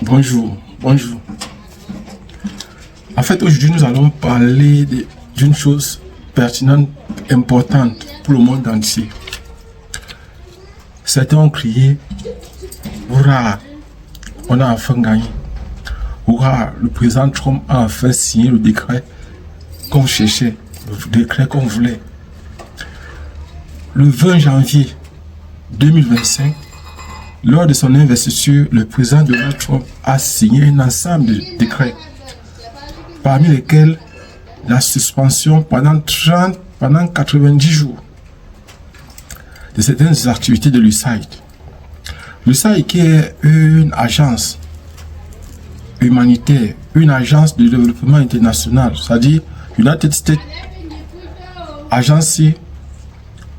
Bonjour. En fait, aujourd'hui, nous allons parler d'une chose pertinente, importante pour le monde entier. Certains ont crié, hurrah, on a enfin gagné. Hurrah, le président Trump a enfin signé le décret qu'on cherchait, le décret qu'on voulait. Le 20 janvier 2025, lors de son investiture, le président Donald Trump a signé un ensemble de décrets, parmi lesquels la suspension pendant 90 jours de certaines activités de l'USAID. L'USAID qui est une agence humanitaire, une agence de développement international, c'est-à-dire United States Agency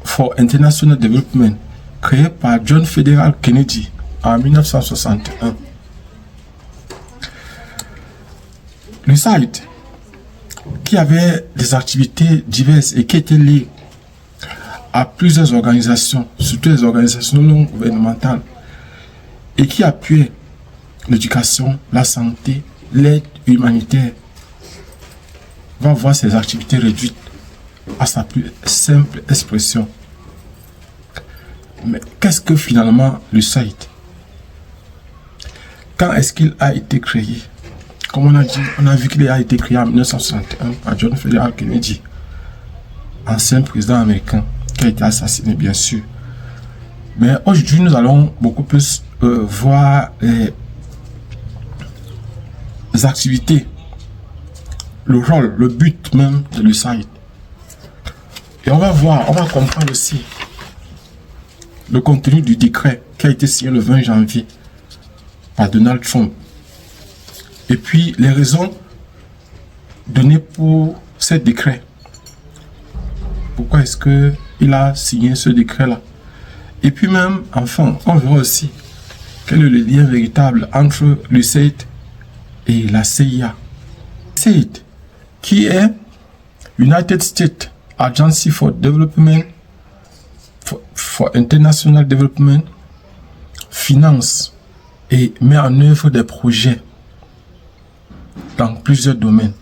for International Development, créée par John Fitzgerald Kennedy en 1961. L'USAID, qui avait des activités diverses et qui étaient liées à plusieurs organisations, surtout les organisations non gouvernementales, et qui appuyait l'éducation, la santé, l'aide humanitaire, va voir ses activités réduites à sa plus simple expression. Mais qu'est-ce que finalement l'USAID? Quand est-ce qu'il a été créé? Comme on a dit, on a vu qu'il a été créé en 1961 par John Fitzgerald Kennedy, ancien président américain, qui a été assassiné bien sûr. Mais aujourd'hui, nous allons beaucoup plus voir les activités, le rôle, le but même de l'USAID. Et on va voir, on va comprendre aussi le contenu du décret qui a été signé le 20 janvier par Donald Trump. Et puis les raisons données pour ce décret. Pourquoi est-ce qu'il a signé ce décret-là? Et puis même, enfin, on verra aussi quel est le lien véritable entre l'USAID et la CIA. l'USAID, qui est United States Agency for Development, for International Development, finance et met en œuvre des projets dans plusieurs domaines.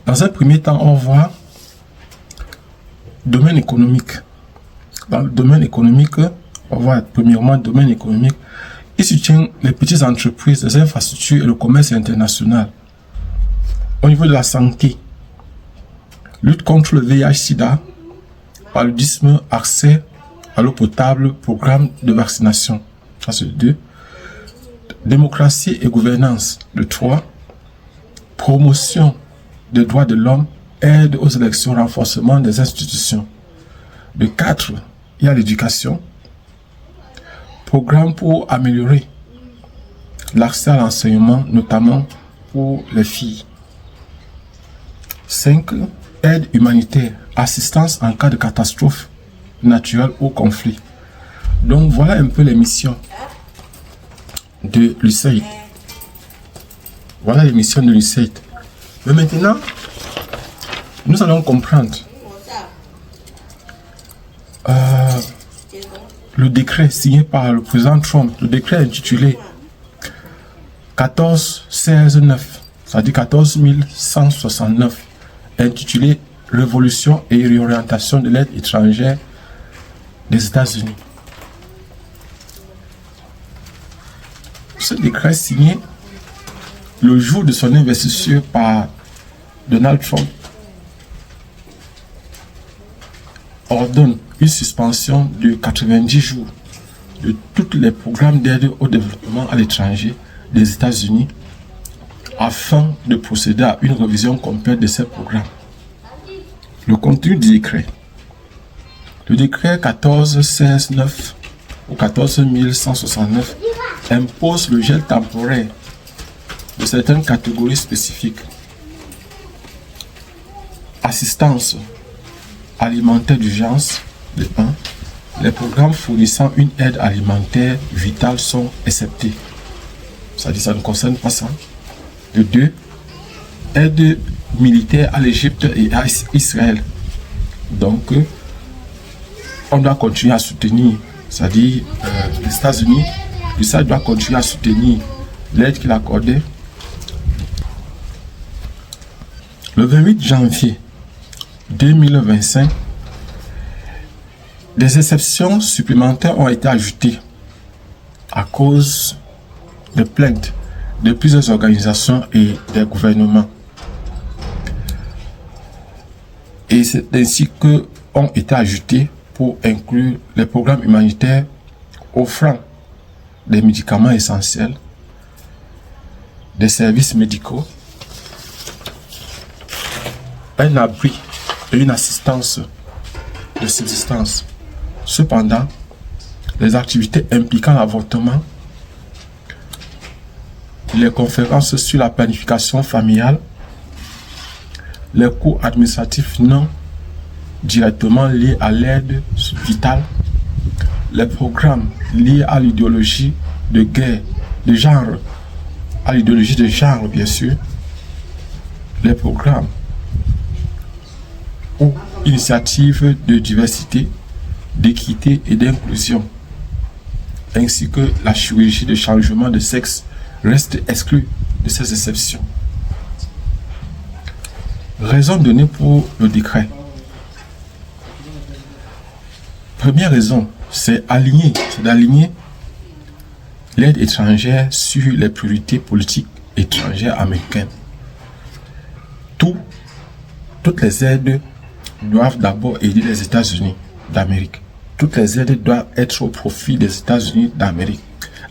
Dans un premier temps, on voit domaine économique. Dans le domaine économique, on voit premièrement le domaine économique. Il soutient les petites entreprises, les infrastructures et le commerce international. Au niveau de la santé, lutte contre le VIH-Sida, paludisme, accès à l'eau potable, programme de vaccination. Ça c'est le 2. Démocratie et gouvernance, le 3. Promotion des droits de l'homme, aide aux élections, renforcement des institutions. Le 4, il y a l'éducation. Programme pour améliorer l'accès à l'enseignement, notamment pour les filles. 5, aide humanitaire, assistance en cas de catastrophe naturelle ou conflit. Donc voilà un peu les missions de l'USAID. Voilà les missions de l'USAID. Mais maintenant, nous allons comprendre le décret signé par le président Trump, le décret intitulé 14169, c'est-à-dire 14169, intitulé Révolution et réorientation de l'aide étrangère des États-Unis. Ce décret signé le jour de son investiture par Donald Trump ordonne une suspension de 90 jours de tous les programmes d'aide au développement à l'étranger des États-Unis afin de procéder à une révision complète de ces programmes. Le contenu du décret. Le décret 14169 ou 14169 impose le gel temporaire de certaines catégories spécifiques. Assistance alimentaire d'urgence, de 1. Les programmes fournissant une aide alimentaire vitale sont exceptés. C'est-à-dire ça ne concerne pas ça. De 2. Aide militaire à l'Égypte et à Israël. Donc, on doit continuer à soutenir, c'est-à-dire les États-Unis, l'USAID doit continuer à soutenir l'aide qu'il accordait. Le 28 janvier 2025, des exceptions supplémentaires ont été ajoutées à cause des plaintes de plusieurs organisations et des gouvernements. Et c'est ainsi que ont été ajoutés pour inclure les programmes humanitaires offrant des médicaments essentiels, des services médicaux, un abri et une assistance de subsistance. Cependant, les activités impliquant l'avortement, les conférences sur la planification familiale, les cours administratifs non directement liés à l'aide vitale, les programmes liés à l'idéologie de guerre, de genre, à l'idéologie de genre bien sûr, les programmes ou initiatives de diversité, d'équité et d'inclusion, ainsi que la chirurgie de changement de sexe restent exclus de ces exceptions. Raison donnée pour le décret. Première raison, c'est d'aligner l'aide étrangère sur les priorités politiques étrangères américaines. Toutes les aides doivent d'abord aider les États-Unis d'Amérique. Toutes les aides doivent être au profit des États-Unis d'Amérique,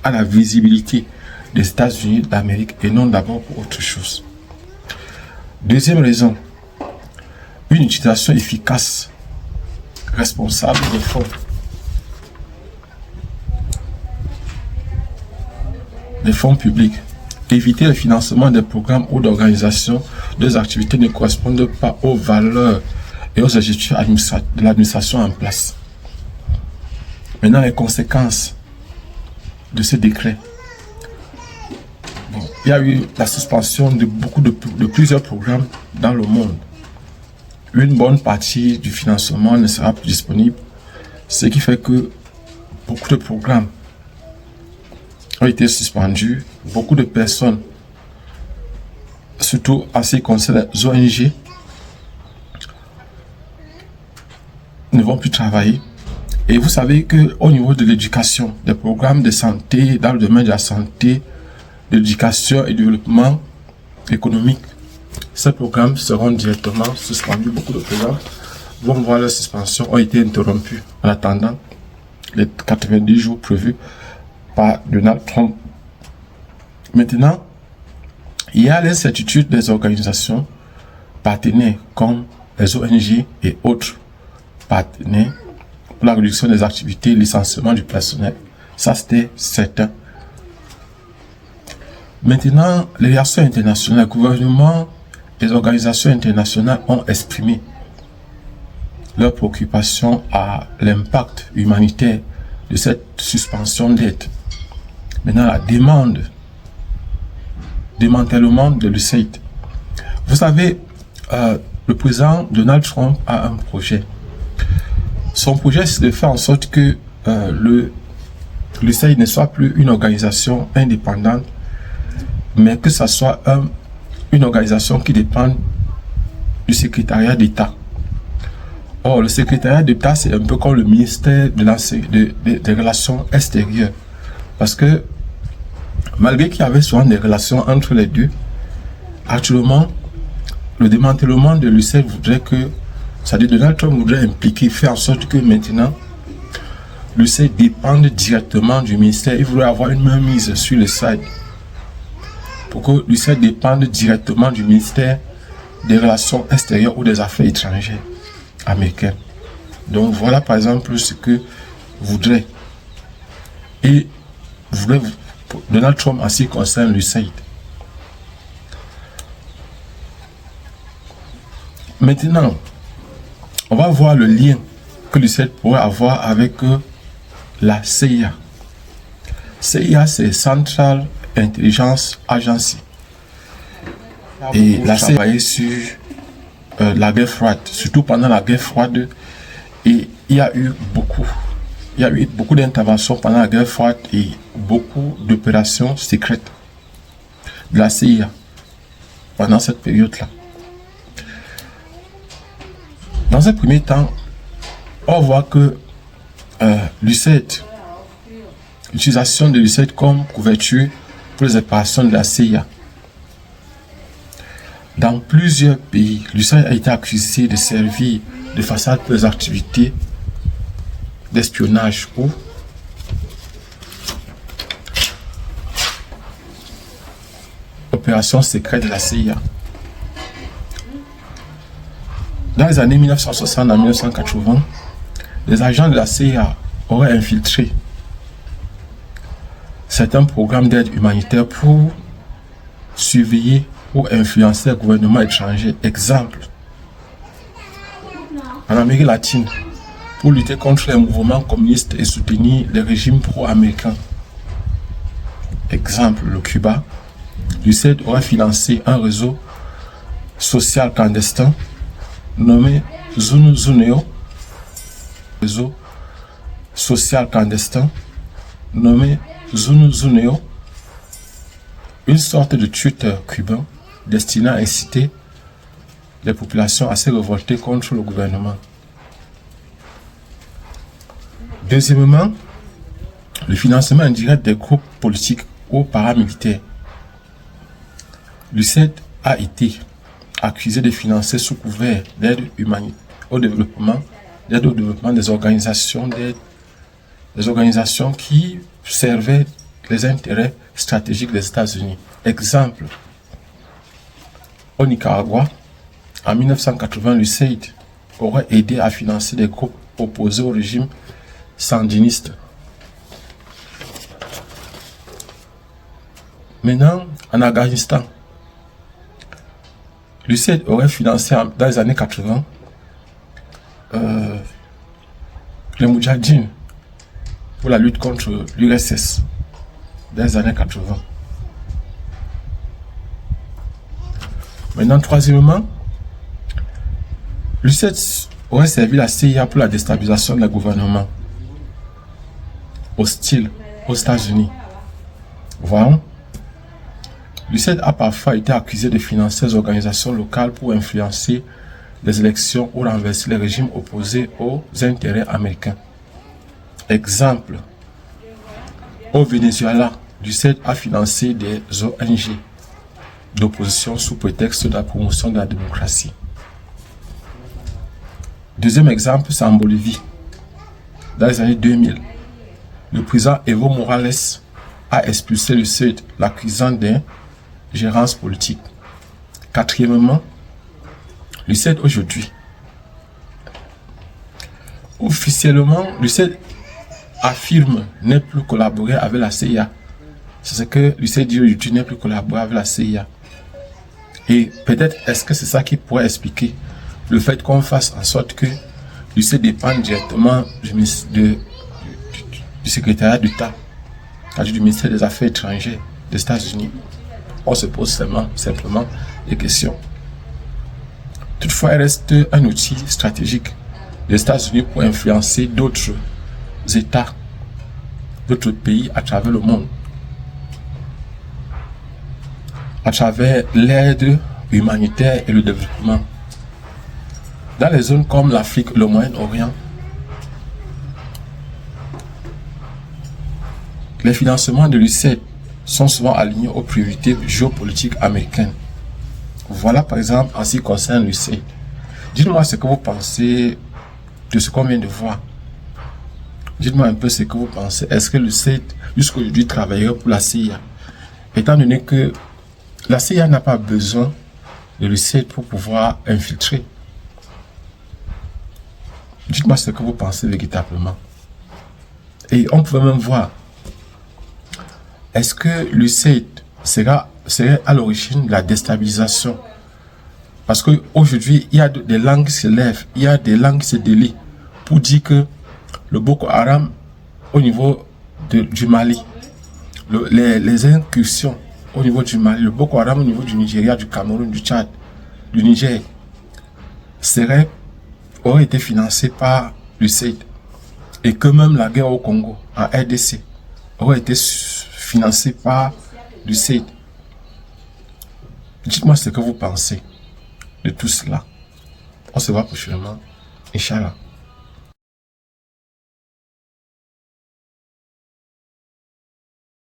à la visibilité des États-Unis d'Amérique et non d'abord pour autre chose. Deuxième raison, une utilisation efficace, responsable des fonds publics. Éviter le financement des programmes ou d'organisations des activités ne correspondent pas aux valeurs et aux objectifs de l'administration en place. Maintenant, les conséquences de ce décret. Il y a eu la suspension de plusieurs programmes dans le monde. Une bonne partie du financement ne sera plus disponible, ce qui fait que beaucoup de programmes ont été suspendus. Beaucoup de personnes, surtout en ce qui concerne les ONG, ne vont plus travailler. Et vous savez qu'au niveau de l'éducation, des programmes de santé, dans le domaine de la santé, de l'éducation et du développement économique, ces programmes seront directement suspendus. Beaucoup de programmes vont voir leur suspension ont été interrompus en attendant les 90 jours prévus par Donald Trump. Maintenant, il y a l'incertitude des organisations partenaires comme les ONG et autres partenaires pour la réduction des activités et le licenciement du personnel. Ça, c'était certain. Maintenant, les relations internationales, le gouvernement et les organisations internationales ont exprimé leur préoccupation à l'impact humanitaire de cette suspension d'aide. Maintenant, la démantèlement de l'USAID. Vous savez, le président Donald Trump a un projet. Son projet, c'est de faire en sorte que l'USAID ne soit plus une organisation indépendante, mais que ça soit une organisation qui dépend du secrétariat d'État. Or, le secrétariat d'État, c'est un peu comme le ministère des Relations extérieures. Parce que, malgré qu'il y avait souvent des relations entre les deux, actuellement, le démantèlement de l'USAID voudrait que, c'est-à-dire Donald Trump voudrait impliquer, faire en sorte que maintenant, l'USAID dépende directement du ministère. Il voudrait avoir une mainmise sur l'USAID. Pour que l'USAID dépende directement du ministère des Relations extérieures ou des Affaires étrangères américaines. Donc voilà par exemple ce que voudrait Donald Trump en ce qui concerne l'USAID. Maintenant, on va voir le lien que l'USAID pourrait avoir avec la CIA. CIA, c'est Central Intelligence Agency. Et la CIA travaillait sur la guerre froide, surtout pendant la guerre froide. Et il y a eu il y a eu beaucoup d'interventions pendant la guerre froide et beaucoup d'opérations secrètes de la CIA pendant cette période-là. Dans un premier temps, on voit que l'USAID, l'utilisation de l'USAID comme couverture pour les opérations de la CIA. Dans plusieurs pays, l'USAID a été accusé de servir de façade pour les activités d'espionnage ou opérations secrètes de la CIA. Dans les années 1960 à 1980, les agents de la CIA auraient infiltré certains programmes d'aide humanitaire pour surveiller ou influencer le gouvernement étranger. Exemple, en Amérique latine, pour lutter contre les mouvements communistes et soutenir les régimes pro-américains. Exemple, le Cuba, l'USAID aurait financé un réseau social clandestin nommé Zuneo, réseau social clandestin nommé Zuneo, une sorte de Twitter cubain destiné à inciter les populations à se révolter contre le gouvernement. Deuxièmement, le financement indirect des groupes politiques ou paramilitaires. L'USAID a été accusé de financer sous couvert d'aide humanitaire au développement, des organisations d'aide, des organisations qui servaient les intérêts stratégiques des États-Unis. Exemple, au Nicaragua, en 1980, l'USAID aurait aidé à financer des groupes opposés au régime sandiniste. Maintenant, en Afghanistan, l'USAID aurait financé dans les années 80 les Moudjahidines pour la lutte contre l'URSS dans les années 80. Maintenant, troisièmement, l'USAID aurait servi la CIA pour la déstabilisation du gouvernement hostile aux États-Unis. Voyons, l'USAID a parfois été accusé de financer des organisations locales pour influencer les élections ou renverser les régimes opposés aux intérêts américains. Exemple, au Venezuela, l'USAID a financé des ONG d'opposition sous prétexte de la promotion de la démocratie. Deuxième exemple, c'est en Bolivie. Dans les années 2000, le président Evo Morales a expulsé l'USAID, l'accusant d'ingérence politique. Quatrièmement, l'USAID aujourd'hui. Officiellement, l'USAID affirme ne plus collaborer avec la CIA. C'est ce que l'USAID dit aujourd'hui, ne plus collaborer avec la CIA. Et peut-être est-ce que c'est ça qui pourrait expliquer le fait qu'on fasse en sorte que l'USAID dépend directement du secrétariat d'État, du ministère des Affaires étrangères des États-Unis. On se pose simplement des questions. Toutefois, elle reste un outil stratégique des États-Unis pour influencer d'autres États, d'autres pays à travers le monde, à travers l'aide humanitaire et le développement. Dans les zones comme l'Afrique, le Moyen-Orient, les financements de l'USAID sont souvent alignés aux priorités géopolitiques américaines. Voilà par exemple en ce qui concerne l'USAID. Dites-moi ce que vous pensez de ce qu'on vient de voir. Dites-moi un peu ce que vous pensez. Est-ce que l'USAID jusqu'à aujourd'hui travaillerait pour la CIA? Étant donné que la CIA n'a pas besoin de l'USAID pour pouvoir infiltrer. Dites-moi ce que vous pensez véritablement. Et on peut même voir, est-ce que l'USAID serait à l'origine de la déstabilisation? Parce qu'aujourd'hui, il y a des langues qui se lèvent, il y a des langues qui se délient pour dire que le Boko Haram au niveau du Mali, les incursions au niveau du Mali, le Boko Haram au niveau du Nigeria, du Cameroun, du Tchad, du Niger, aurait été financé par l'USAID. et que même la guerre au Congo, en RDC, aurait été financée par l'USAID. Dites-moi ce que vous pensez de tout cela. On se voit prochainement. Inch'Allah.